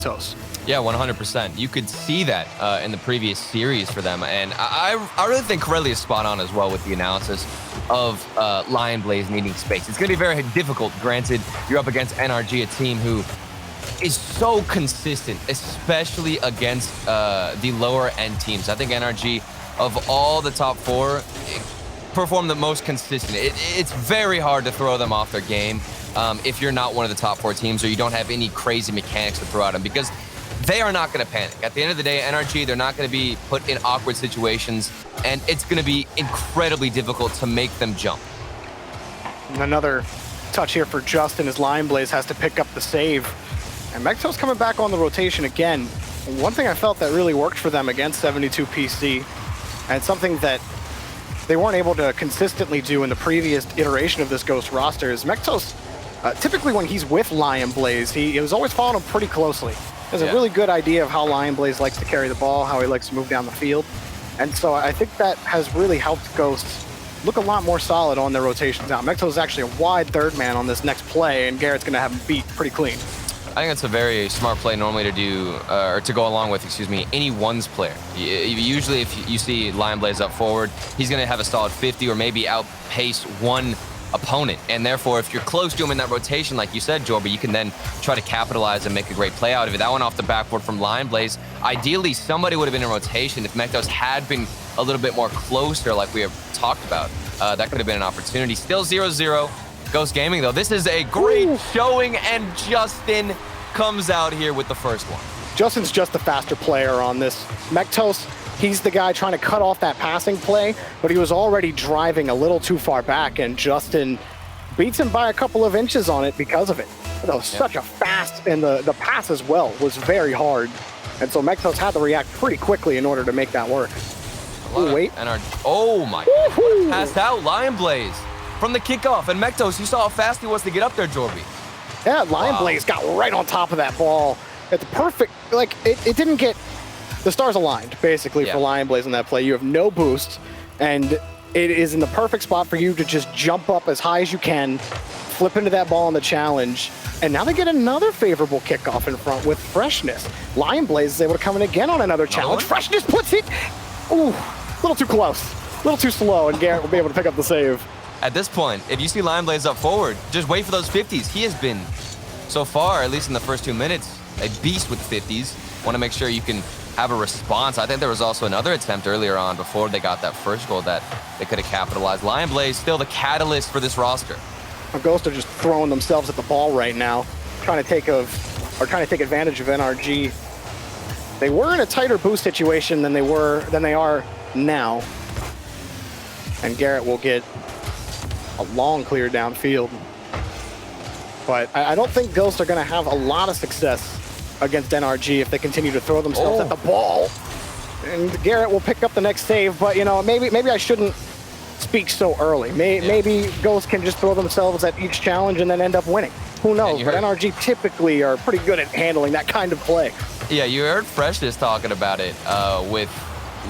Toast. Yeah, 100%. You could see that in the previous series for them. And I really think Corelli is spot on as well with the analysis of Lion Blaze needing space. It's going to be very difficult. Granted, you're up against NRG, a team who is so consistent, especially against the lower end teams. I think NRG, of all the top four, perform the most consistent. It's very hard to throw them off their game if you're not one of the top four teams or you don't have any crazy mechanics to throw at them, because they are not going to panic. At the end of the day, NRG, they're not going to be put in awkward situations, and it's going to be incredibly difficult to make them jump. And another touch here for Justin as Lion Blaze has to pick up the save. And Mekto's coming back on the rotation again. One thing I felt that really worked for them against 72 PC, and something that they weren't able to consistently do in the previous iteration of this Ghost roster, is Mekto's, typically when he's with Lion Blaze, he was always following him pretty closely. He has a really good idea of how Lion Blaze likes to carry the ball, how he likes to move down the field. And so I think that has really helped Ghost look a lot more solid on their rotations now. Mekto's actually a wide third man on this next play, and Garrett's going to have him beat pretty clean. I think that's a very smart play normally to do, or to go along with, excuse me, any ones player. Usually if you see Lion Blaze up forward, he's going to have a solid 50 or maybe outpace one opponent. And therefore, if you're close to him in that rotation, like you said, Jorby, you can then try to capitalize and make a great play out of it. That one off the backboard from Lion Blaze. Ideally, somebody would have been in rotation if Mektos had been a little bit more closer, like we have talked about. That could have been an opportunity. Still 0-0. Ghost Gaming, though, this is a great showing, and Justin comes out here with the first one. Justin's just the faster player on this. Mektos, he's the guy trying to cut off that passing play, but he was already driving a little too far back, and Justin beats him by a couple of inches on it because of it. That was such a fast, and the pass as well was very hard. And so Mektos had to react pretty quickly in order to make that work. Oh, wait. Oh, my God. Passed out Lion Blaze from the kickoff, and Mektos, you saw how fast he was to get up there, Jorby. Yeah, Lion Blaze got right on top of that ball. It's perfect. Like, it didn't get the stars aligned, basically, for Lion Blaze in that play. You have no boost, and it is in the perfect spot for you to just jump up as high as you can, flip into that ball in the challenge, and now they get another favorable kickoff in front with Freshness. Lion Blaze is able to come in again on another challenge. Freshness puts it, ooh, a little too close, a little too slow, and Garrett will be able to pick up the save. At this point, if you see Lion Blaze up forward, just wait for those 50s. He has been, so far, at least in the first 2 minutes, a beast with 50s. Want to make sure you can have a response. I think there was also another attempt earlier on before they got that first goal that they could have capitalized. Lion Blaze still the catalyst for this roster. Ghost are just throwing themselves at the ball right now, trying to take advantage of NRG. They were in a tighter boost situation than they are now. And Garrett will get a long clear downfield. But I don't think Ghosts are going to have a lot of success against NRG if they continue to throw themselves at the ball. And Garrett will pick up the next save, but you know, maybe I shouldn't speak so early. Maybe Ghosts can just throw themselves at each challenge and then end up winning. Who knows? But NRG typically are pretty good at handling that kind of play. Yeah, you heard Freshness talking about it with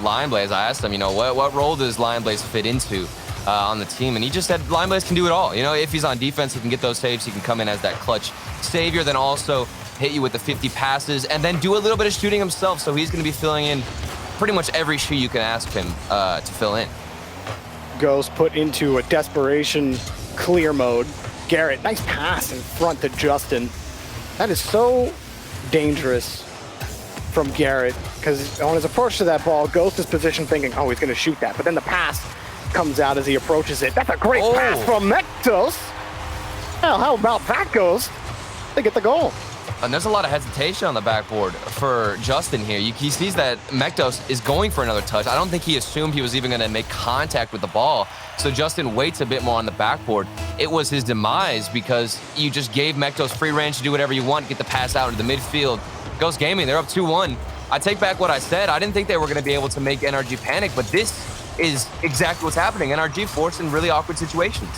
Lion Blaze. I asked him, you know, what role does Lion Blaze fit into on the team? And he just said Lion Blaze can do it all. You know, if he's on defense, he can get those saves. He can come in as that clutch savior, then also hit you with the 50 passes, and then do a little bit of shooting himself. So he's going to be filling in pretty much every shoe you can ask him to fill in. Ghost put into a desperation clear mode. Garrett, nice pass in front to Justin. That is so dangerous from Garrett, because on his approach to that ball, Ghost is positioned thinking, oh, he's going to shoot that. But then the pass comes out as he approaches it. That's a great pass from Mektos. Well, how about that, Ghost? They get the goal. And there's a lot of hesitation on the backboard for Justin here. He sees that Mektos is going for another touch. I don't think he assumed he was even going to make contact with the ball. So Justin waits a bit more on the backboard. It was his demise because you just gave Mektos free range to do whatever you want, get the pass out into the midfield. Ghost Gaming, they're up 2-1. I take back what I said. I didn't think they were going to be able to make NRG panic, but this is exactly what's happening. NRG forced in really awkward situations.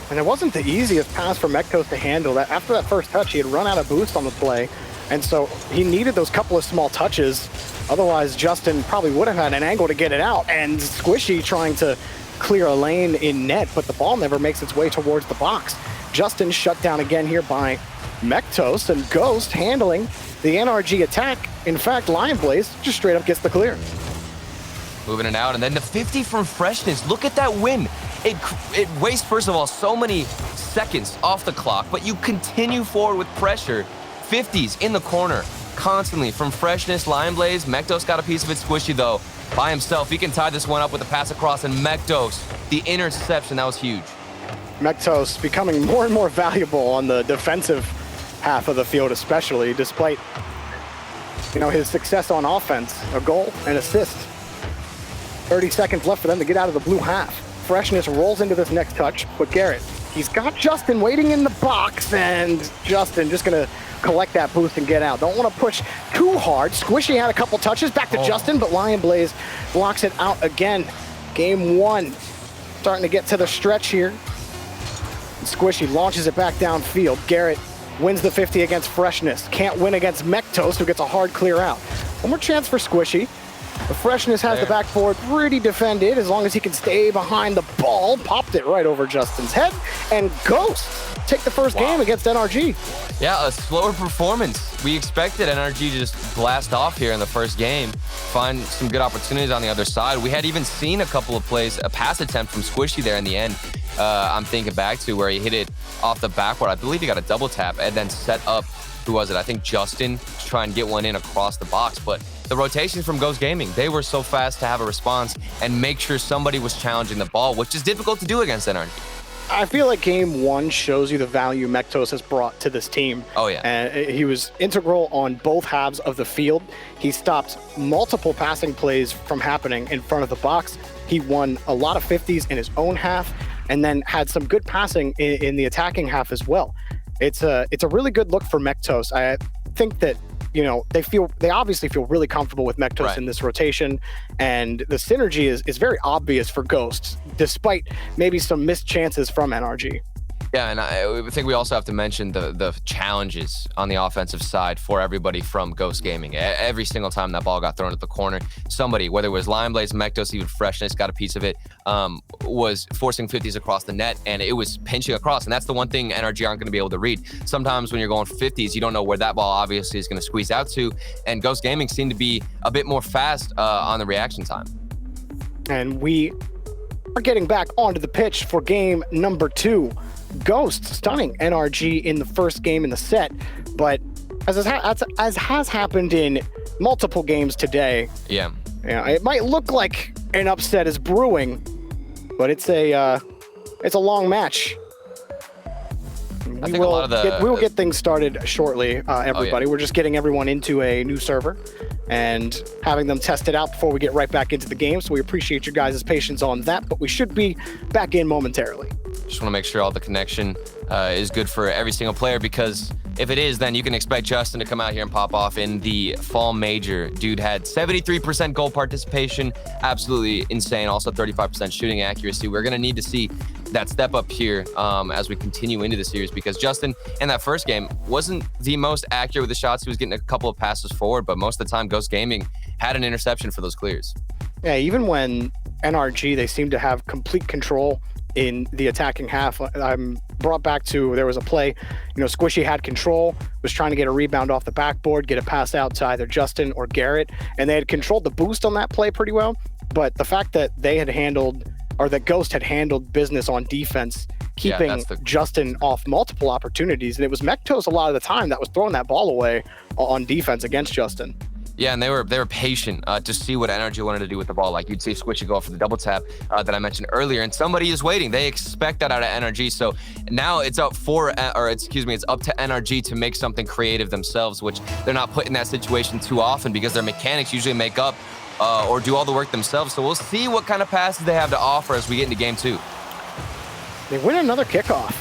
And it wasn't the easiest pass for Mektos to handle. That after that first touch, he had run out of boost on the play. And so he needed those couple of small touches. Otherwise, Justin probably would have had an angle to get it out. And Squishy trying to clear a lane in net, but the ball never makes its way towards the box. Justin shut down again here by Mektos, and Ghost handling the NRG attack. In fact, Lion Blaze just straight up gets the clear. Moving it out, and then the 50 from Freshness. Look at that win. It wastes, first of all, so many seconds off the clock, but you continue forward with pressure. 50s in the corner constantly from Freshness. Lion Blaze, Mektos got a piece of it. Squishy, though, by himself. He can tie this one up with a pass across, and Mektos, the interception, that was huge. Mektos becoming more and more valuable on the defensive half of the field, especially, despite, you know, his success on offense. A goal and assist. 30 seconds left for them to get out of the blue half. Freshness rolls into this next touch, but Garrett, he's got Justin waiting in the box, and Justin just gonna collect that boost and get out. Don't want to push too hard. Squishy had a couple touches, back to Justin, but Lion Blaze blocks it out again. Game 1, starting to get to the stretch here. Squishy launches it back downfield. Garrett wins the 50 against Freshness. Can't win against Mektos, who gets a hard clear out. One more chance for Squishy. The Freshness has the backboard pretty defended as long as he can stay behind the ball. Popped it right over Justin's head. And Ghost take the first game against NRG. Yeah, a slower performance. We expected NRG to just blast off here in the first game, find some good opportunities on the other side. We had even seen a couple of plays, a pass attempt from Squishy there in the end. I'm thinking back to where he hit it off the backboard. I believe he got a double tap and then set up, who was it? I think Justin, to try and get one in across the box. But the rotations from Ghost Gaming, they were so fast to have a response and make sure somebody was challenging the ball, which is difficult to do against NRG. I feel like game 1 shows you the value Mektos has brought to this team. Oh, yeah. And he was integral on both halves of the field. He stopped multiple passing plays from happening in front of the box. He won a lot of 50s in his own half, and then had some good passing in the attacking half as well. It's a really good look for Mektos. I think that, you know, they obviously feel really comfortable with Mektos in this rotation, and the synergy is very obvious for Ghosts, despite maybe some missed chances from NRG. Yeah, and I think we also have to mention the challenges on the offensive side for everybody from Ghost Gaming. Every single time that ball got thrown at the corner, somebody, whether it was Lion Blaze, Mektos, even Freshness, got a piece of it, was forcing 50s across the net, and it was pinching across. And that's the one thing NRG aren't going to be able to read. Sometimes when you're going 50s, you don't know where that ball obviously is going to squeeze out to, and Ghost Gaming seemed to be a bit more fast on the reaction time. And we are getting back onto the pitch for game number 2. Ghost stunning NRG in the first game in the set, but as has happened in multiple games today, it might look like an upset is brewing, but it's a long match. We will get things started shortly, everybody. We're just getting everyone into a new server and having them test it out before we get right back into the game. So we appreciate your guys' patience on that, but we should be back in momentarily. Just want to make sure all the connection is good for every single player, because if it is, then you can expect Justin to come out here and pop off in the fall major. Dude had 73% goal participation, absolutely insane. Also 35% shooting accuracy. We're going to need to see that step up here as we continue into the series, because Justin in that first game wasn't the most accurate with the shots. He was getting a couple of passes forward, but most of the time Ghost Gaming had an interception for those clears. Yeah, even when NRG, they seem to have complete control in the attacking half. I'm brought back to, there was a play, you know, Squishy had control, was trying to get a rebound off the backboard, get a pass out to either Justin or Garrett, and they had controlled the boost on that play pretty well. But the fact that they had handled, or that Ghost had handled business on defense, keeping Justin off multiple opportunities, and it was Mektos a lot of the time that was throwing that ball away on defense against Justin. Yeah, and they were patient to see what NRG wanted to do with the ball. Like, you'd see Squishy go for the double tap that I mentioned earlier, and somebody is waiting. They expect that out of NRG. So now it's up it's up to NRG to make something creative themselves, which they're not put in that situation too often because their mechanics usually make up or do all the work themselves. So we'll see what kind of passes they have to offer as we get into game 2. They win another kickoff.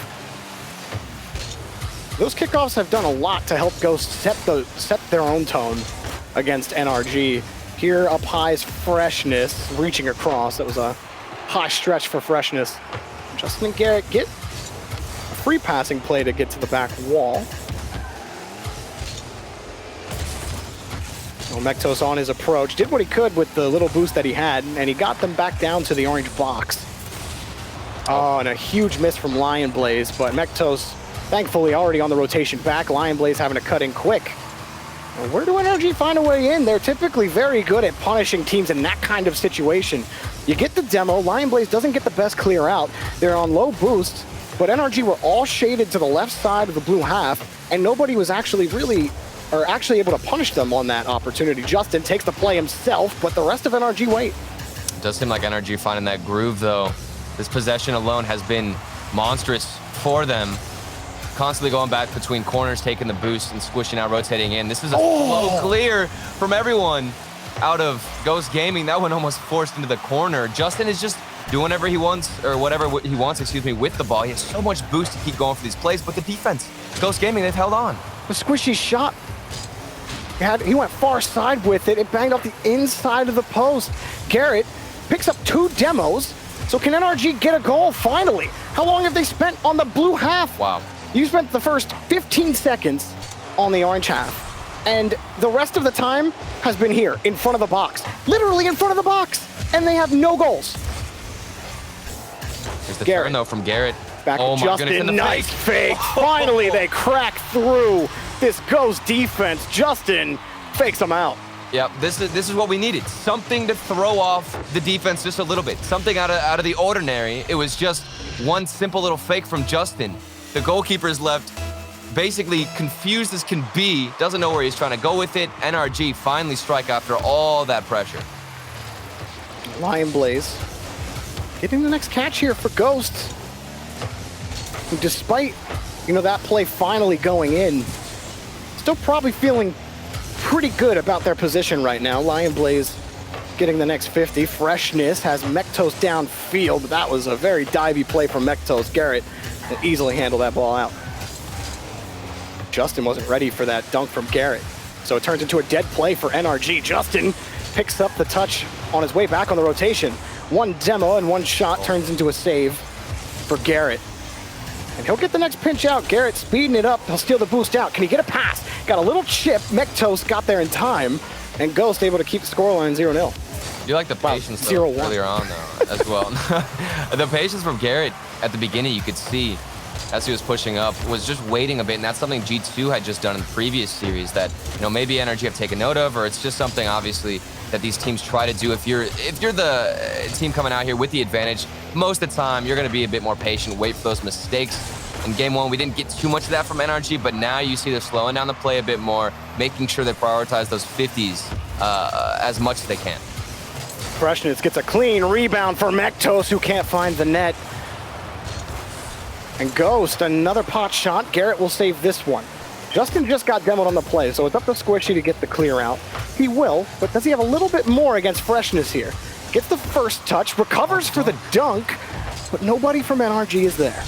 Those kickoffs have done a lot to help Ghost set their own tone against NRG. Here up high is Freshness reaching across. That was a high stretch for Freshness. Justin and Garrett get a free passing play to get to the back wall. Well, Mektos on his approach, did what he could with the little boost that he had, and he got them back down to the orange box. Oh, and a huge miss from Lion Blaze, but Mektos, thankfully, already on the rotation back. Lion Blaze having to cut in quick. Well, where do NRG find a way in? They're typically very good at punishing teams in that kind of situation. You get the demo. Lion Blaze doesn't get the best clear out. They're on low boost, but NRG were all shaded to the left side of the blue half, and nobody was actually able to punish them on that opportunity. Justin takes the play himself, but the rest of NRG wait. It does seem like NRG finding that groove, though. This possession alone has been monstrous for them. Constantly going back between corners, taking the boost and squishing out, rotating in. This is a slow clear from everyone out of Ghost Gaming. That one almost forced into the corner. Justin is just doing whatever he wants, excuse me, with the ball. He has so much boost to keep going for these plays, but the defense, Ghost Gaming, they've held on. The squishy shot, he went far side with it. It banged off the inside of the post. Garrett picks up 2 demos. So can NRG get a goal finally? How long have they spent on the blue half? Wow. You spent the first 15 seconds on the orange half, and the rest of the time has been here in front of the box. Literally in front of the box, and they have no goals. Here's the turn, though, from Garrett. Back oh to my Justin, goodness, nice fake. Finally, they crack through this Ghost defense. Justin fakes them out. Yep, this is what we needed. Something to throw off the defense just a little bit. Something out of the ordinary. It was just one simple little fake from Justin. The goalkeeper is left basically confused as can be. Doesn't know where he's trying to go with it. NRG finally strike after all that pressure. Lion Blaze getting the next catch here for Ghosts. Despite, that play finally going in, still probably feeling pretty good about their position right now. Lion Blaze getting the next 50. Freshness has Mektos downfield. That was a very divey play from Mektos. Garrett will easily handle that ball out. Justin wasn't ready for that dunk from Garrett, so it turns into a dead play for NRG. Justin picks up the touch on his way back on the rotation. One demo and one shot turns into a save for Garrett. And he'll get the next pinch out. Garrett speeding it up. He'll steal the boost out. Can he get a pass? Got a little chip. Mektos got there in time. And Ghost able to keep the scoreline 0-0. You like the patience earlier on, though, as well. The patience from Garrett at the beginning, you could see, as he was pushing up, was just waiting a bit. And that's something G2 had just done in the previous series that, maybe NRG have taken note of, or it's just something, obviously, that these teams try to do. If you're the team coming out here with the advantage, most of the time you're going to be a bit more patient, wait for those mistakes. In game 1, we didn't get too much of that from NRG, but now you see they're slowing down the play a bit more, making sure they prioritize those 50s as much as they can. Freshness gets a clean rebound for Mektos, who can't find the net. And Ghost, another pot shot. Garrett will save this one. Justin just got demoed on the play, so it's up to Squishy to get the clear out. He will, but does he have a little bit more against Freshness here? Gets the first touch, recovers for the dunk, but nobody from NRG is there.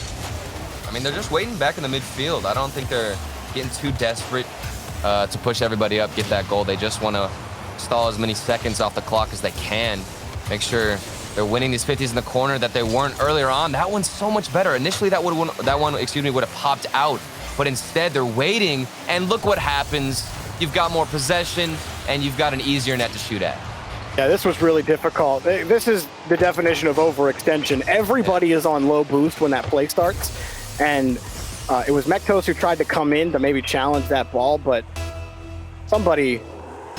I mean, they're just waiting back in the midfield. I don't think they're getting too desperate to push everybody up, get that goal. They just want to stall as many seconds off the clock as they can. Make sure they're winning these 50s in the corner that they weren't earlier on. That one's so much better. Initially, that one would have popped out, but instead they're waiting, and look what happens. You've got more possession, and you've got an easier net to shoot at. Yeah, this was really difficult. This is the definition of overextension. Everybody is on low boost when that play starts, and it was Mektos who tried to come in to maybe challenge that ball, but somebody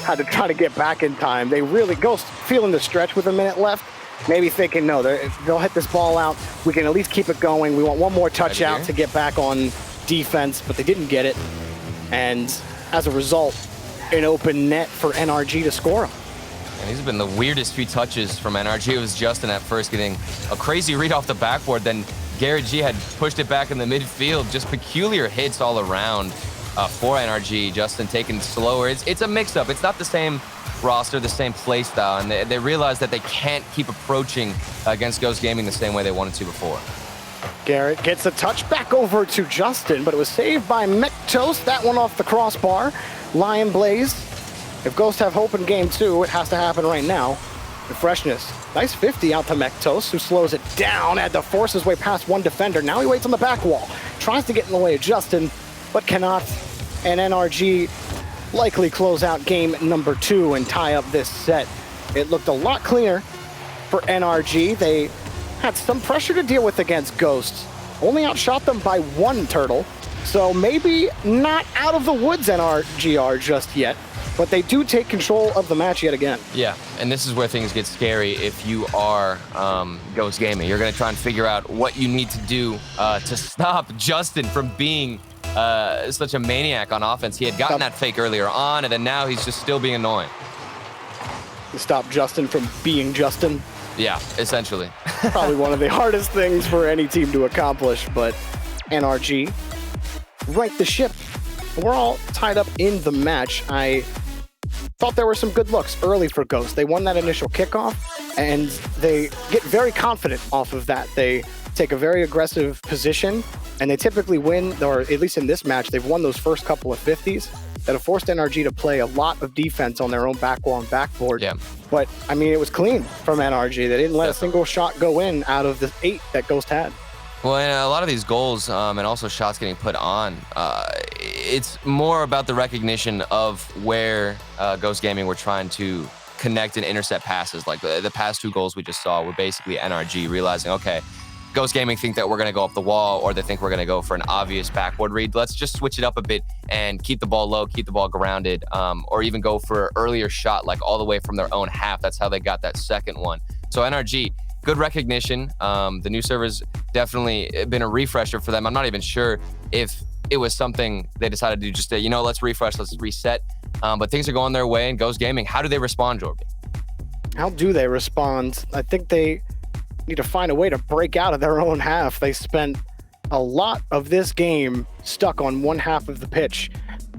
had to try to get back in time. They really, Ghost feeling the stretch with a minute left, maybe thinking, no, they'll hit this ball out. We can at least keep it going. We want one more touch out to get back on defense, but they didn't get it. And as a result, an open net for NRG to score them. And these have been the weirdest few touches from NRG. It was Justin at first getting a crazy read off the backboard. Then Garrett G had pushed it back in the midfield. Just peculiar hits all around for NRG. Justin taking it slower. It's a mix-up. It's not the same roster, the same play style. And they realize that they can't keep approaching against Ghost Gaming the same way they wanted to before. Garrett gets a touch back over to Justin, but it was saved by Mektos. That one off the crossbar. Lion Blaze. If Ghosts have hope in game 2, it has to happen right now. The Freshness. Nice 50 out to Mektos, who slows it down, had to force his way past one defender. Now he waits on the back wall. Tries to get in the way of Justin, but cannot. And NRG likely close out game number 2 and tie up this set. It looked a lot cleaner for NRG. They had some pressure to deal with against Ghost. Only outshot them by 1 turtle. So maybe not out of the woods NRGR just yet, but they do take control of the match yet again. Yeah, and this is where things get scary if you are Ghost Gaming. You're going to try and figure out what you need to do to stop Justin from being such a maniac on offense. He had gotten that fake earlier on, and then now he's just still being annoying. To stop Justin from being Justin. Yeah, essentially. Probably one of the hardest things for any team to accomplish, but NRG right the ship. We're all tied up in the match. I thought there were some good looks early for Ghost. They won that initial kickoff, and they get very confident off of that. They take a very aggressive position, and they typically win, or at least in this match, they've won those first couple of 50s that have forced NRG to play a lot of defense on their own back wall and backboard. Yeah. But, I mean, it was clean from NRG. They didn't let a single shot go in out of the 8 that Ghost had. Well, and a lot of these goals and also shots getting put on, it's more about the recognition of where Ghost Gaming were trying to connect and intercept passes. Like the past 2 goals we just saw were basically NRG realizing, okay, Ghost Gaming think that we're going to go up the wall, or they think we're going to go for an obvious backboard read. Let's just switch it up a bit and keep the ball low, keep the ball grounded, or even go for an earlier shot, like all the way from their own half. That's how they got that second one. So NRG, good recognition. The new server's definitely been a refresher for them. I'm not even sure if it was something they decided to just say, you know, let's refresh, let's reset. But things are going their way, and Ghost Gaming, how do they respond, Jorby? How do they respond? I think they need to find a way to break out of their own half. They spent a lot of this game stuck on one half of the pitch.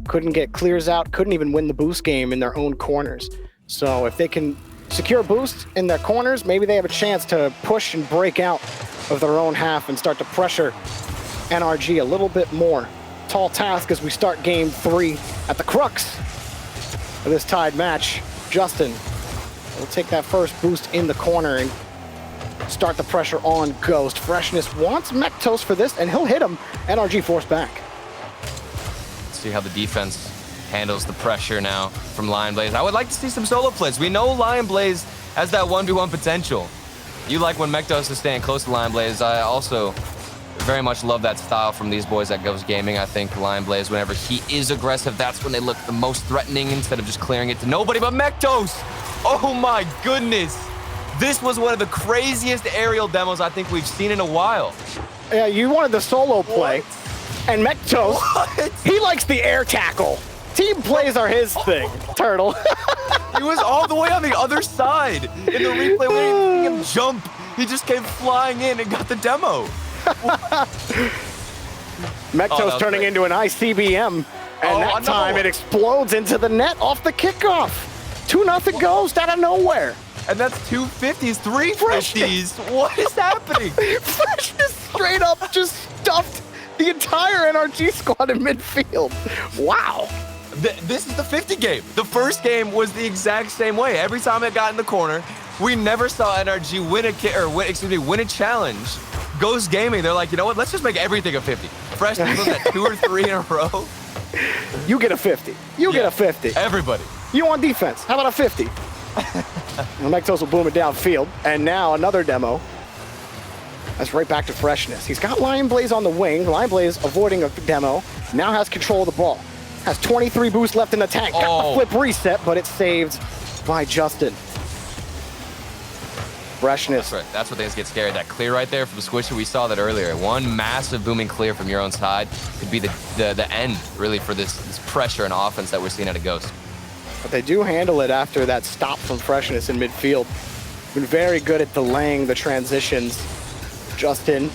Couldn't get clears out, couldn't even win the boost game in their own corners. So if they can secure boost in their corners, maybe they have a chance to push and break out of their own half and start to pressure NRG a little bit more. Tall task as we start game 3 at the crux of this tied match. Justin will take that first boost in the corner and start the pressure on Ghost. Freshness wants Mektos for this, and he'll hit him. NRG forced back. Let's see how the defense handles the pressure now from Lion Blaze. I would like to see some solo plays. We know Lion Blaze has that 1v1 potential. You like when Mektos is staying close to Lion Blaze. I also very much love that style from these boys at Ghost Gaming. I think Lion Blaze, whenever he is aggressive, that's when they look the most threatening instead of just clearing it to nobody but Mektos. Oh my goodness. This was one of the craziest aerial demos I think we've seen in a while. Yeah, you wanted the solo play. And Mektos, he likes the air tackle. Team plays are his thing, Turtle. He was all the way on the other side. In the replay, we didn't even see him jump. He just came flying in and got the demo. Mektos turning into an ICBM, and that time it explodes into the net off the kickoff. 2-0 Ghost out of nowhere. And that's 2 50s, 3 50s. What is happening? Freshness straight up just stuffed the entire NRG squad in midfield. Wow. This is the 50 game. The first game was the exact same way. Every time it got in the corner, we never saw NRG win a challenge. Ghost Gaming, they're like, you know what? Let's just make everything a 50. Freshness was at 2 or 3 in a row. You get a 50. You get a 50. Everybody. You want defense? How about a 50? Mektos will boom it downfield, and now another demo. That's right back to Freshness. He's got Lion Blaze on the wing. Lion Blaze avoiding a demo. Now has control of the ball. Has 23 boost left in the tank. Got the flip reset, but it's saved by Justin. Freshness. That's right. That's what things get scary. That clear right there from Squishy, we saw that earlier. One massive booming clear from your own side could be the end, really, for this pressure and offense that we're seeing out of Ghost. But they do handle it after that stop from Freshness in midfield. Been very good at delaying the transitions. Justin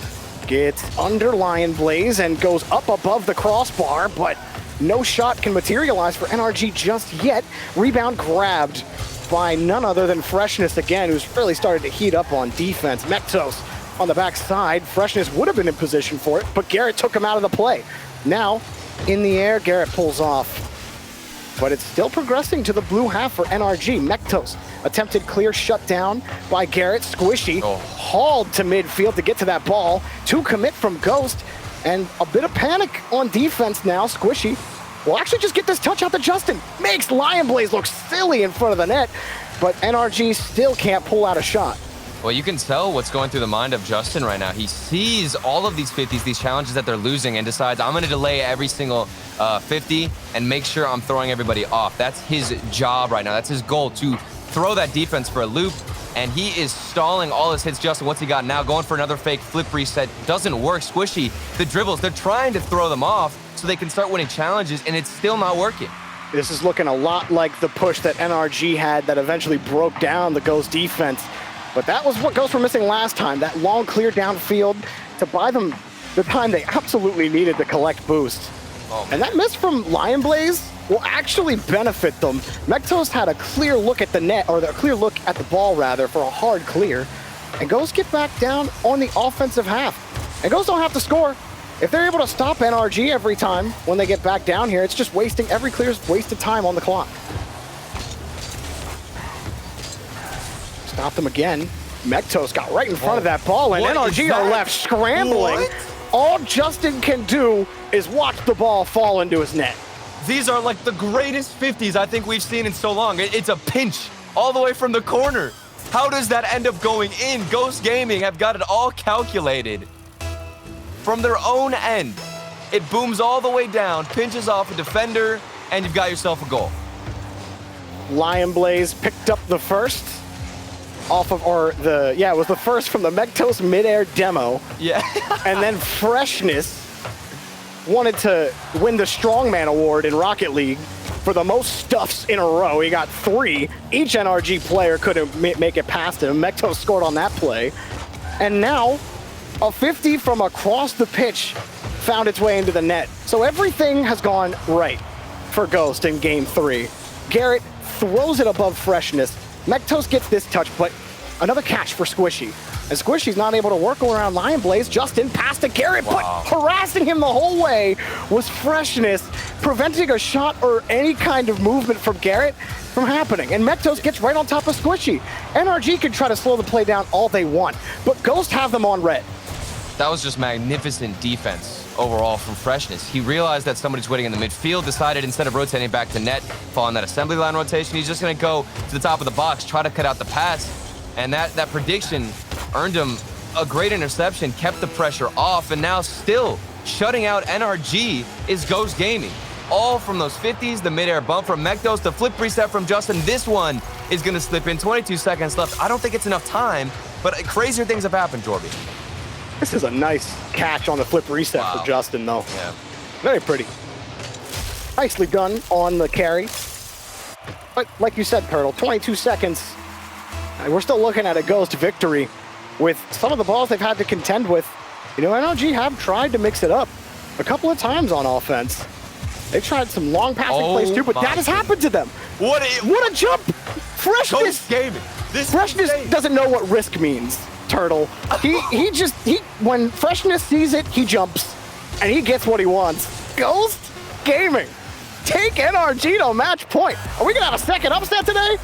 gets under Lion Blaze and goes up above the crossbar, but no shot can materialize for NRG just yet. Rebound grabbed by none other than Freshness again, who's really started to heat up on defense. Mektos on the backside. Freshness would have been in position for it, but Garrett took him out of the play. Now, in the air, Garrett pulls off. But it's still progressing to the blue half for NRG. Mektos, attempted clear shut down by Garrett. Squishy hauled to midfield to get to that ball. 2 commit from Ghost, and a bit of panic on defense now. Squishy will actually just get this touch out to Justin. Makes Lion Blaze look silly in front of the net, but NRG still can't pull out a shot. Well, you can tell what's going through the mind of Justin right now. He sees all of these 50s, these challenges that they're losing, and decides, I'm going to delay every single 50 and make sure I'm throwing everybody off. That's his job right now. That's his goal, to throw that defense for a loop. And he is stalling all his hits. Justin, what's he got now? Going for another fake flip reset. Doesn't work. Squishy, the dribbles, they're trying to throw them off so they can start winning challenges, and it's still not working. This is looking a lot like the push that NRG had that eventually broke down the Ghost defense. But that was what Ghosts were missing last time, that long clear downfield to buy them the time they absolutely needed to collect boost. Oh, and that miss from Lion Blaze will actually benefit them. Mektos had a clear look at the net, or a clear look at the ball rather, for a hard clear. And Ghosts get back down on the offensive half. And Ghosts don't have to score. If they're able to stop NRG every time when they get back down here, it's just wasting, every clear is wasted time on the clock. Stop them again. Mektos got right in front of that ball, and NRG are left scrambling. What? All Justin can do is watch the ball fall into his net. These are like the greatest 50s I think we've seen in so long. It's a pinch all the way from the corner. How does that end up going in? Ghost Gaming have got it all calculated. From their own end, it booms all the way down, pinches off a defender, and you've got yourself a goal. Lion Blaze picked up the first off of, it was the first from the Mektos midair demo. Yeah. And then Freshness wanted to win the Strongman Award in Rocket League for the most stuffs in a row. He got 3. Each NRG player couldn't make it past him. Mektos scored on that play. And now, a 50 from across the pitch found its way into the net. So everything has gone right for Ghost in game 3. Garrett throws it above Freshness. Mektos gets this touch, but another catch for Squishy. And Squishy's not able to work around Lion Blaze. Justin passed to Garrett, but harassing him the whole way was Freshness, preventing a shot or any kind of movement from Garrett from happening. And Mektos gets right on top of Squishy. NRG can try to slow the play down all they want, but Ghost have them on red. That was just magnificent defense overall from Freshness. He realized that somebody's waiting in the midfield, decided instead of rotating back to net, following that assembly line rotation, he's just going to go to the top of the box, try to cut out the pass. And that prediction earned him a great interception, kept the pressure off, and now still shutting out NRG is Ghost Gaming. All from those 50s, the midair bump from Mektos, the flip reset from Justin. This one is going to slip in. 22 seconds left. I don't think it's enough time, but crazier things have happened, Jorby. This is a nice catch on the flip reset for Justin, though. Yeah. Very pretty. Nicely done on the carry. But like you said, Turtle, 22 seconds. We're still looking at a Ghost victory with some of the balls they've had to contend with. You know, NRG have tried to mix it up a couple of times on offense. They've tried some long passing plays too, but that has happened to them. What a jump! Freshness! Ghost Gaming. Freshness doesn't know what risk means, Turtle. When Freshness sees it, he jumps, and he gets what he wants. Ghost Gaming, take NRG to match point. Are we gonna have a second upset today?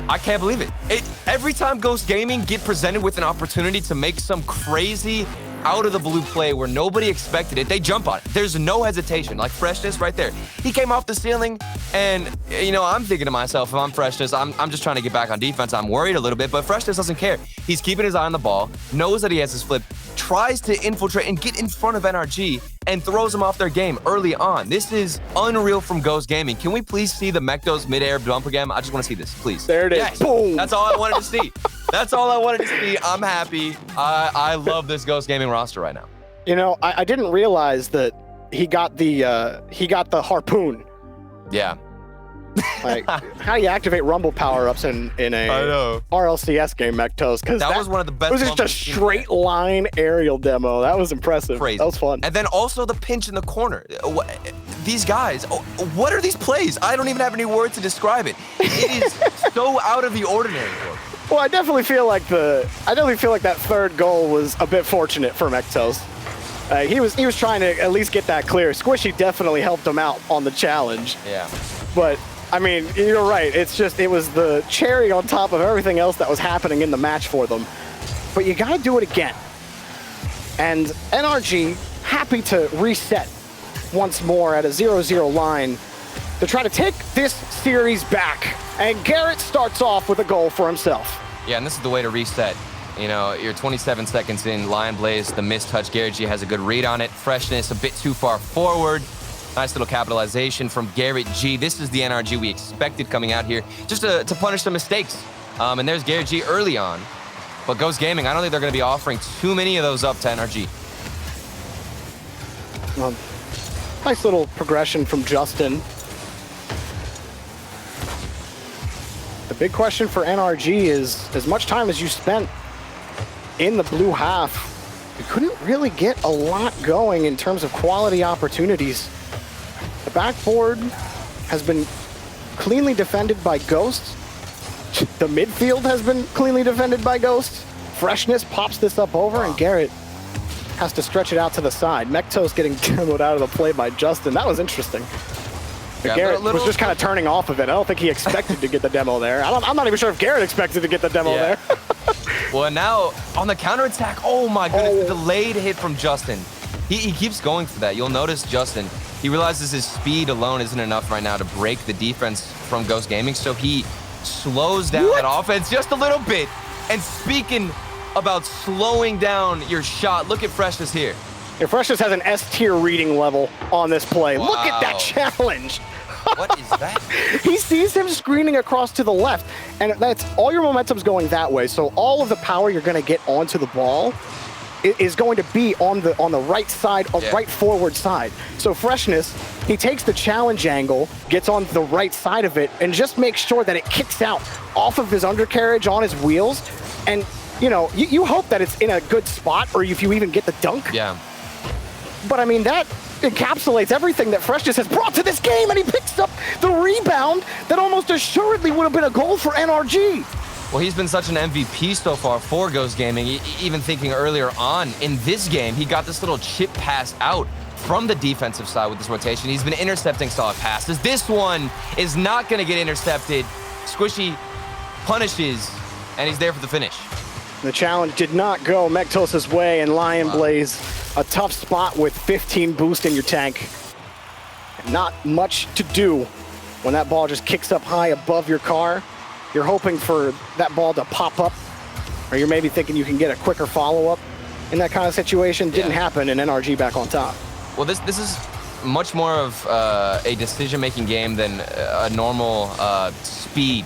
I can't believe it. Every time Ghost Gaming get presented with an opportunity to make some crazy out-of-the-blue play where nobody expected it, they jump on it. There's no hesitation, like Freshness right there. He came off the ceiling, and, you know, I'm thinking to myself, if I'm Freshness, I'm just trying to get back on defense. I'm worried a little bit, but Freshness doesn't care. He's keeping his eye on the ball, knows that he has his flip, tries to infiltrate and get in front of NRG, and throws them off their game early on. This is unreal from Ghost Gaming. Can we please see the Mektos midair bump again? I just want to see this, please. There it is. Yes. Boom. That's all I wanted to see. That's all I wanted to see. I'm happy. I love this Ghost Gaming roster right now. You know, I didn't realize that he got the harpoon. Yeah. Like, how do you activate rumble power-ups in a RLCS game, Mektos? Because that was one of the best. It was just a straight line aerial demo. That was impressive. Crazy. That was fun. And then also the pinch in the corner. These guys, what are these plays? I don't even have any words to describe it. It is so out of the ordinary. Well, I definitely feel like that third goal was a bit fortunate for Mektos. He was trying to at least get that clear. Squishy definitely helped him out on the challenge. Yeah. But I mean, you're right. It was the cherry on top of everything else that was happening in the match for them. But you gotta do it again. And NRG happy to reset once more at a 0-0 line to try to take this series back. And Garrett starts off with a goal for himself. Yeah, and this is the way to reset. You know, you're 27 seconds in. Lion Blaze, the mistouch. Garrett G has a good read on it. Freshness a bit too far forward. Nice little capitalization from Garrett G. This is the NRG we expected coming out here, just to punish some mistakes. And there's Garrett G early on. But Ghost Gaming, I don't think they're going to be offering too many of those up to NRG. Nice little progression from Justin. The big question for NRG is, as much time as you spent in the blue half, you couldn't really get a lot going in terms of quality opportunities. The backboard has been cleanly defended by Ghost. The midfield has been cleanly defended by Ghost. Freshness pops this up over, and Garrett has to stretch it out to the side. Mektos getting demoed out of the play by Justin. That was interesting. Yeah, Garrett was just kind of turning off of it. I don't think he expected to get the demo there. I'm not even sure if Garrett expected to get the demo there. Well, now on the counterattack, oh my goodness, the delayed hit from Justin. He keeps going for that. You'll notice Justin, he realizes his speed alone isn't enough right now to break the defense from Ghost Gaming, so he slows down that offense just a little bit. And speaking about slowing down your shot, look at Freshness here. Yeah, Freshness has an S-tier reading level on this play. Wow. Look at that challenge. What is that? He sees him screening across to the left, and that's all your momentum's going that way. So all of the power you're going to get onto the ball is going to be on the right side, right forward side. So Freshness, he takes the challenge angle, gets on the right side of it, and just makes sure that it kicks out off of his undercarriage on his wheels. And you know, you hope that it's in a good spot, or if you even get the dunk. Yeah. But I mean, that encapsulates everything that Freshness has brought to this game, and he picks up the rebound that almost assuredly would have been a goal for NRG. Well, he's been such an MVP so far for Ghost Gaming. Even thinking earlier on in this game, he got this little chip pass out from the defensive side with this rotation. He's been intercepting solid passes. This one is not going to get intercepted. Squishy punishes, and he's there for the finish. The challenge did not go Mektos' way, and Lion Blaze, a tough spot with 15 boost in your tank. Not much to do when that ball just kicks up high above your car. You're hoping for that ball to pop up, or you're maybe thinking you can get a quicker follow-up in that kind of situation. Didn't happen, and NRG back on top. Well, this is much more of a decision-making game than a normal speed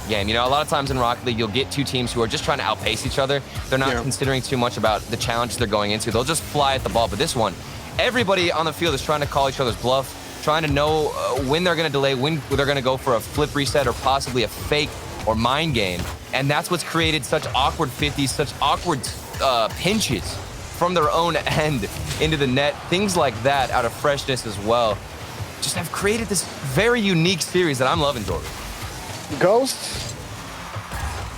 game. You know, a lot of times in Rocket League, you'll get two teams who are just trying to outpace each other. They're not considering too much about the challenges they're going into. They'll just fly at the ball. But this one, everybody on the field is trying to call each other's bluff, trying to know when they're going to delay, when they're going to go for a flip reset or possibly a fake or mind game. And that's what's created such awkward 50s, such awkward pinches from their own end into the net. Things like that out of Freshness as well just have created this very unique series that I'm loving, Jordan. Ghosts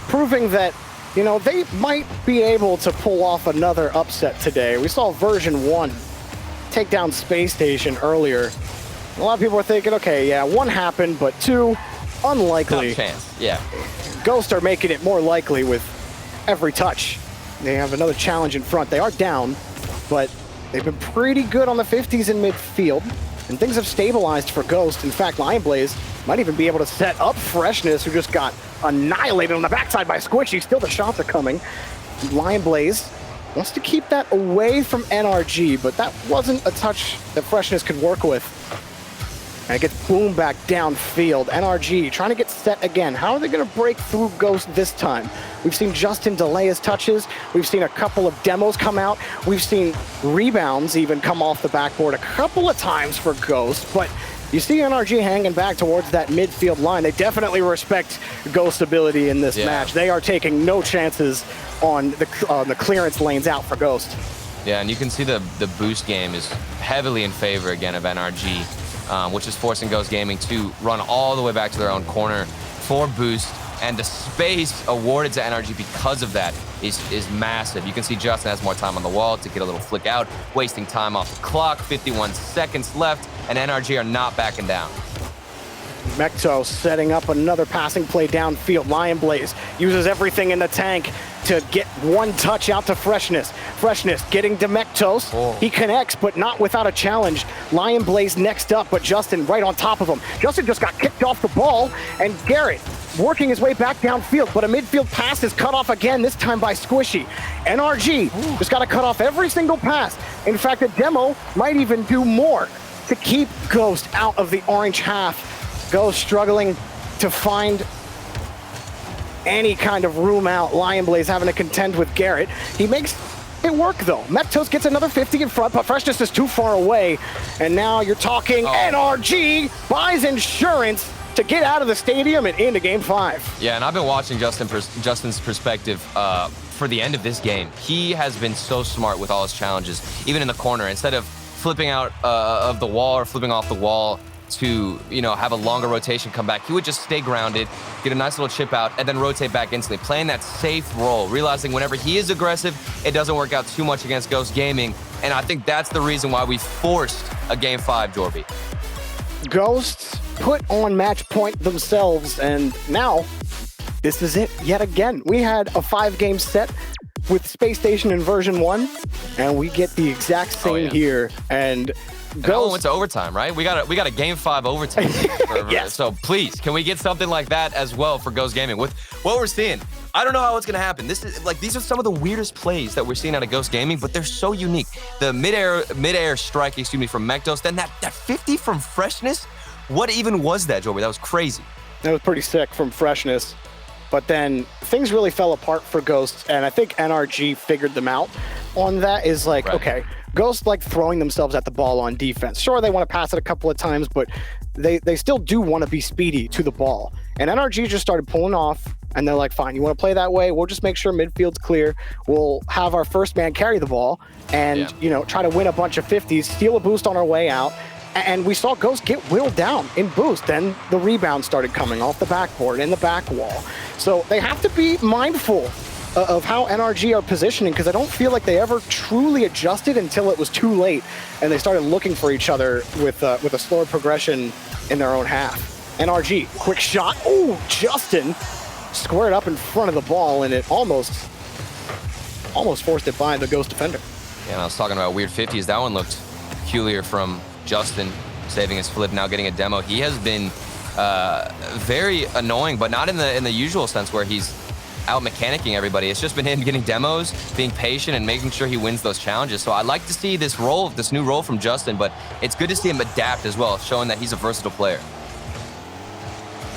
proving that, you know, they might be able to pull off another upset today. We saw version 1 take down Space Station earlier. A lot of people are thinking, okay, yeah, 1 happened, but 2, unlikely. Not a chance, yeah. Ghosts are making it more likely with every touch. They have another challenge in front. They are down, but they've been pretty good on the 50s in midfield, and things have stabilized for Ghost. In fact, Lion Blaze might even be able to set up Freshness, who just got annihilated on the backside by Squishy. Still the shots are coming. Lion Blaze wants to keep that away from NRG, but that wasn't a touch that Freshness could work with. And it gets boomed back downfield. NRG trying to get set again. How are they going to break through Ghost this time? We've seen Justin delay his touches. We've seen a couple of demos come out. We've seen rebounds even come off the backboard a couple of times for Ghost, but you see NRG hanging back towards that midfield line. They definitely respect Ghost's ability in this match. They are taking no chances on the clearance lanes out for Ghost. Yeah, and you can see the boost game is heavily in favor again of NRG, which is forcing Ghost Gaming to run all the way back to their own corner for boost. And the space awarded to NRG because of that is massive. You can see Justin has more time on the wall to get a little flick out, wasting time off the clock. 51 seconds left, and NRG are not backing down. Mektos setting up another passing play downfield. Lion Blaze uses everything in the tank to get one touch out to Freshness. Freshness getting to Mektos. He connects, but not without a challenge. Lion Blaze next up, but Justin right on top of him. Justin just got kicked off the ball, and Garrett working his way back downfield, but a midfield pass is cut off again, this time by Squishy. NRG just got to cut off every single pass. In fact, the demo might even do more to keep Ghost out of the orange half. Ghost struggling to find any kind of room out. Lion Blaze having to contend with Garrett. He makes it work though. Mektos gets another 50 in front, but Freshness is too far away. And now you're talking NRG buys insurance to get out of the stadium and into game 5. Yeah, and I've been watching Justin's perspective for the end of this game. He has been so smart with all his challenges, even in the corner. Instead of flipping out of the wall or flipping off the wall to, have a longer rotation come back, he would just stay grounded, get a nice little chip out, and then rotate back instantly, playing that safe role, realizing whenever he is aggressive, it doesn't work out too much against Ghost Gaming. And I think that's the reason why we forced a game 5, Jorby. Ghosts put on match point themselves, and now this is it yet again. We had a 5-game set with Space Station in version 1, and we get the exact same here. And Ghost went to overtime, right? We got a game 5 overtime. Yes. So please, can we get something like that as well for Ghost Gaming? With what we're seeing, I don't know how it's gonna happen. These are some of the weirdest plays that we're seeing out of Ghost Gaming, but they're so unique. The mid-air strike, from Mektos, then that 50 from Freshness. What even was that, Joey? That was crazy. That was pretty sick from Freshness. But then things really fell apart for Ghosts, and I think NRG figured them out on that. Is like, okay, Ghosts like throwing themselves at the ball on defense. Sure, they want to pass it a couple of times, but they still do want to be speedy to the ball. And NRG just started pulling off, and they're like, fine, you want to play that way? We'll just make sure midfield's clear. We'll have our first man carry the ball and, try to win a bunch of 50s, steal a boost on our way out. And we saw Ghost get whittled down in boost. Then the rebound started coming off the backboard and the back wall. So they have to be mindful of how NRG are positioning, because I don't feel like they ever truly adjusted until it was too late and they started looking for each other with a slower progression in their own half. NRG, quick shot. Oh, Justin squared up in front of the ball, and it almost forced it by the Ghost defender. Yeah, and I was talking about weird 50s. That one looked peculiar from Justin, saving his flip, now getting a demo. He has been very annoying, but not in the usual sense where he's out mechanicking everybody. It's just been him getting demos, being patient, and making sure he wins those challenges. So I like to see this new role from Justin, but it's good to see him adapt as well, showing that he's a versatile player.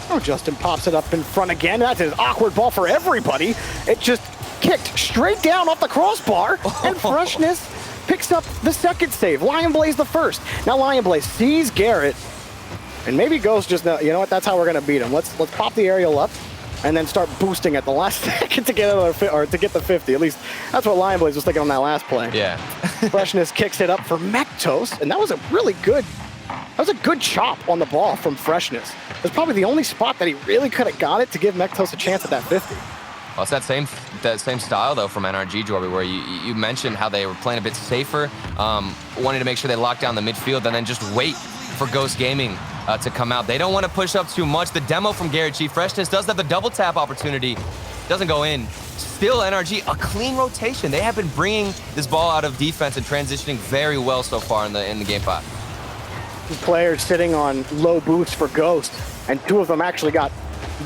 Oh, Justin pops it up in front again. That's an awkward ball for everybody. It just kicked straight down off the crossbar, and Freshness picks up the second save. Lion Blaze the first. Now Lion Blaze sees Garrett, and maybe Ghost just, what, that's how we're gonna beat him. Let's pop the aerial up and then start boosting at the last second to get the 50. At least that's what Lion Blaze was thinking on that last play. Yeah. Freshness kicks it up for Mektos, and that was a good chop on the ball from Freshness. It was probably the only spot that he really could have got it to give Mektos a chance at that 50. Well, it's that same style, though, from NRG, Jorby, where you mentioned how they were playing a bit safer, wanting to make sure they lock down the midfield and then just wait for Ghost Gaming to come out. They don't want to push up too much. The demo from Garrett G. Freshness does have the double tap opportunity. Doesn't go in. Still NRG, a clean rotation. They have been bringing this ball out of defense and transitioning very well so far in the game 5. Players sitting on low boots for Ghost, and 2 of them actually got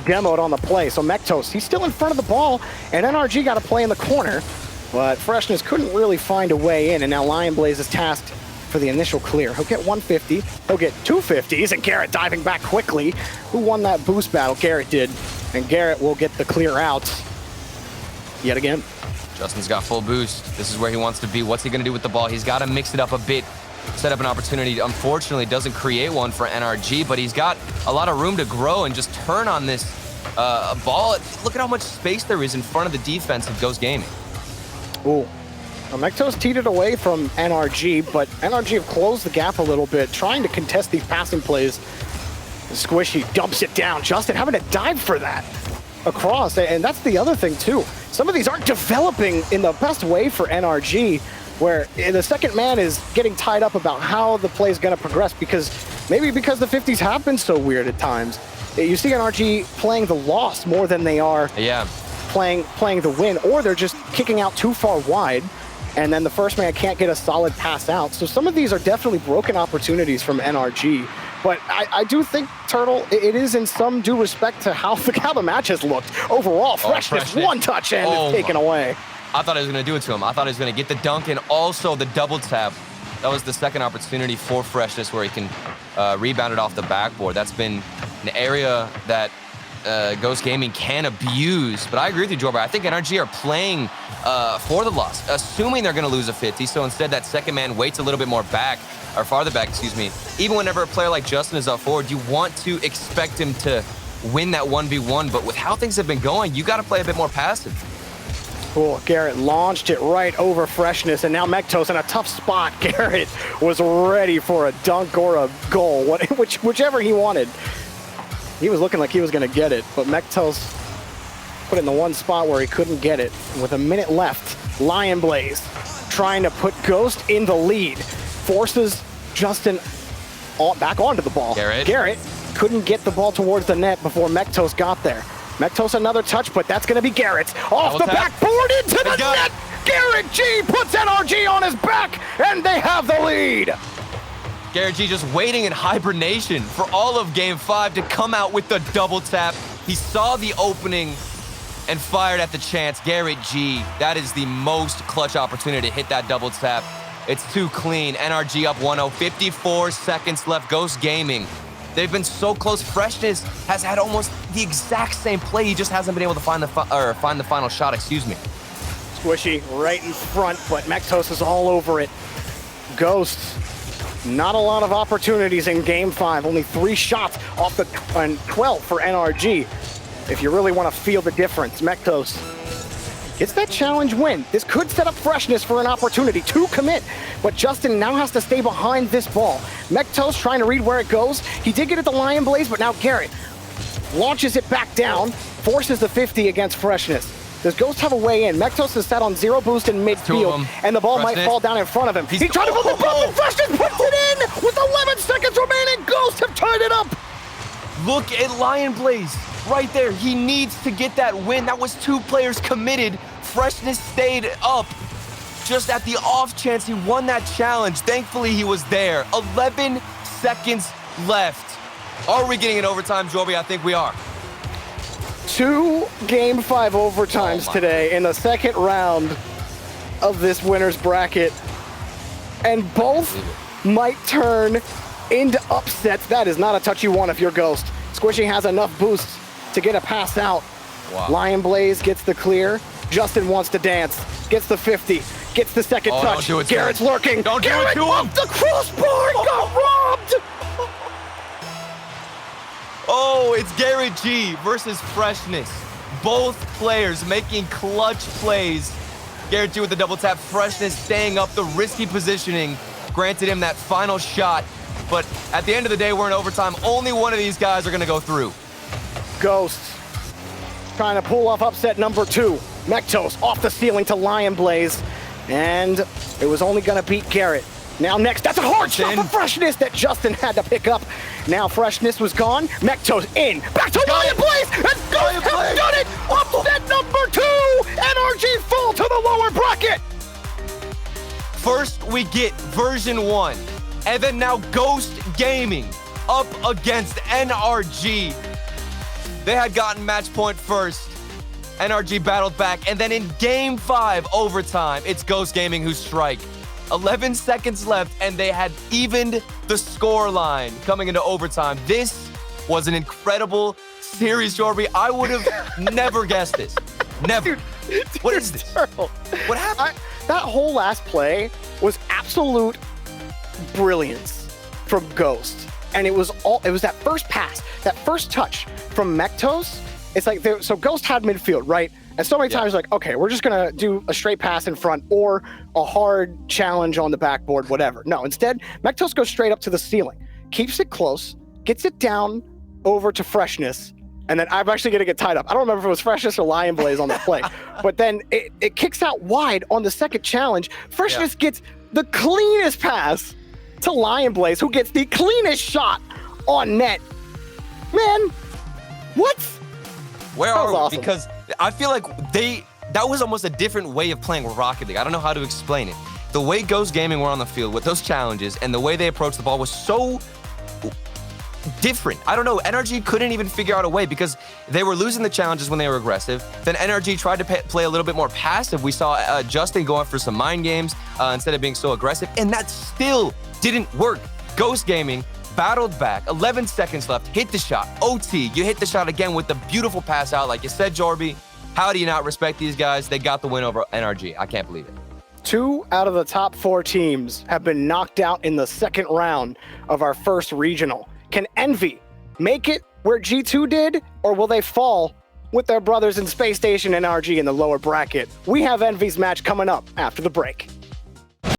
demoed on the play. So Mektos, he's still in front of the ball, and NRG got a play in the corner, but Freshness couldn't really find a way in, and now Lion Blaze is tasked for the initial clear. He'll get 150, he'll get 250s, and Garrett diving back quickly. Who won that boost battle? Garrett did, and Garrett will get the clear out yet again. Justin's got full boost. This is where he wants to be. What's he gonna do with the ball? He's gotta mix it up a bit, set up an opportunity. Unfortunately, doesn't create one for NRG, but he's got a lot of room to grow and just turn on this ball. Look at how much space there is in front of the defense of Ghost Gaming. Ooh. Mektos teed it away from NRG, but NRG have closed the gap a little bit, trying to contest these passing plays. Squishy dumps it down. Justin having to dive for that across, and that's the other thing too. Some of these aren't developing in the best way for NRG, where the second man is getting tied up about how the play is going to progress, because the 50s have been so weird at times. You see NRG playing the loss more than they are playing the win, or they're just kicking out too far wide, and then the first man can't get a solid pass out. So some of these are definitely broken opportunities from NRG But I do think, Turtle, it is in some due respect to how the match has looked. Overall, Freshness, one touch and it's taken away. I thought he was going to do it to him. I thought he was going to get the dunk and also the double tap. That was the second opportunity for Freshness where he can rebound it off the backboard. That's been an area that Ghost Gaming can abuse. But I agree with you, Jorby. I think NRG are playing for the loss, assuming they're going to lose a 50. So instead, that second man waits a little bit more back, or farther back, excuse me. Even whenever a player like Justin is up forward, you want to expect him to win that 1v1. But with how things have been going, you got to play a bit more passive. Cool. Garrett launched it right over Freshness, and now Mektos in a tough spot. Garrett was ready for a dunk or a goal, whichever he wanted. He was looking like he was going to get it, but Mektos put it in the one spot where he couldn't get it. With a minute left, Lion Blaze trying to put Ghost in the lead. Forces Justin back onto the ball. Garrett couldn't get the ball towards the net before Mektos got there. Mektos another touch, but that's going to be Garrett's. Off the backboard into the net! Garrett G puts NRG on his back, and they have the lead! Garrett G just waiting in hibernation for all of Game 5 to come out with the double tap. He saw the opening and fired at the chance. Garrett G, that is the most clutch opportunity to hit that double tap. It's too clean. NRG up 1-0, 54 seconds left. Ghost Gaming, they've been so close. Freshness has had almost the exact same play. He just hasn't been able to find the final shot, excuse me. Squishy right in front, but Mektos is all over it. Ghost, not a lot of opportunities in Game 5. Only 3 shots off the 12 for NRG. If you really want to feel the difference, Mektos gets that challenge win. This could set up Freshness for an opportunity to commit, but Justin now has to stay behind this ball. Mektos trying to read where it goes. He did get it to Lion Blaze, but now Garrett launches it back down, forces the 50 against Freshness. Does Ghost have a way in? Mektos is set on 0 boost in midfield, and the ball might fall down in front of him. He tried to put the ball, and Freshness puts it in with 11 seconds remaining. Ghost have tied it up. Look at Lion Blaze right there. He needs to get that win. That was 2 players committed. Freshness stayed up just at the off chance he won that challenge. Thankfully, he was there. 11 seconds left. Are we getting an overtime, Jorby? I think we are. 2 Game 5 overtimes today in the second round of this winner's bracket. And both might turn into upsets. That is not a touch you want if you're Ghost. Squishy has enough boosts to get a pass out. Wow. Lion Blaze gets the clear. Justin wants to dance. Gets the 50. Gets the second touch. Don't do it, Garrett's lurking. Don't Garrett do it to him. Off the crossbar. Got robbed. Oh, it's Garrett G versus Freshness. Both players making clutch plays. Garrett G with the double tap. Freshness staying up, the risky positioning granted him that final shot. But at the end of the day, we're in overtime. Only one of these guys are going to go through. Ghost trying to pull off upset number 2. Mektos off the ceiling to Lion Blaze. And it was only going to beat Garrett. Now next, that's a hard shot for Freshness that Justin had to pick up. Now Freshness was gone. Mektos in. Back to Lion Blaze. And Ghost has done it. Upset number 2. NRG fall to the lower bracket. First, we get version 1. And then now Ghost Gaming up against NRG. They had gotten match point first. NRG battled back. And then in Game 5 overtime, it's Ghost Gaming who strike. 11 seconds left, and they had evened the score line coming into overtime. This was an incredible series, Jorby. I would have never guessed this. Never. Dude, what is this? Terrible. What happened? That whole last play was absolute brilliance from Ghost. And it was that first pass, that first touch from Mektos. It's like, so Ghost had midfield, right? And so many times, like, okay, we're just going to do a straight pass in front or a hard challenge on the backboard, whatever. No, instead, Mektos goes straight up to the ceiling, keeps it close, gets it down over to Freshness, and then I'm actually going to get tied up. I don't remember if it was Freshness or Lion Blaze on that play, but then it kicks out wide on the second challenge. Freshness gets the cleanest pass to Lion Blaze, who gets the cleanest shot on net. Man, what? Where are we? Awesome. Because I feel like that was almost a different way of playing Rocket League. I don't know how to explain it. The way Ghost Gaming were on the field with those challenges and the way they approached the ball was so different. I don't know. NRG couldn't even figure out a way because they were losing the challenges when they were aggressive. Then NRG tried to play a little bit more passive. We saw Justin going for some mind games instead of being so aggressive, and that still didn't work. Ghost Gaming battled back, 11 seconds left, hit the shot, OT, you hit the shot again with the beautiful pass out. Like you said, Jorby, how do you not respect these guys? They got the win over NRG. I can't believe it. 2 out of the top 4 teams have been knocked out in the second round of our first regional. Can Envy make it where G2 did, or will they fall with their brothers in Space Station and NRG in the lower bracket? We have Envy's match coming up after the break.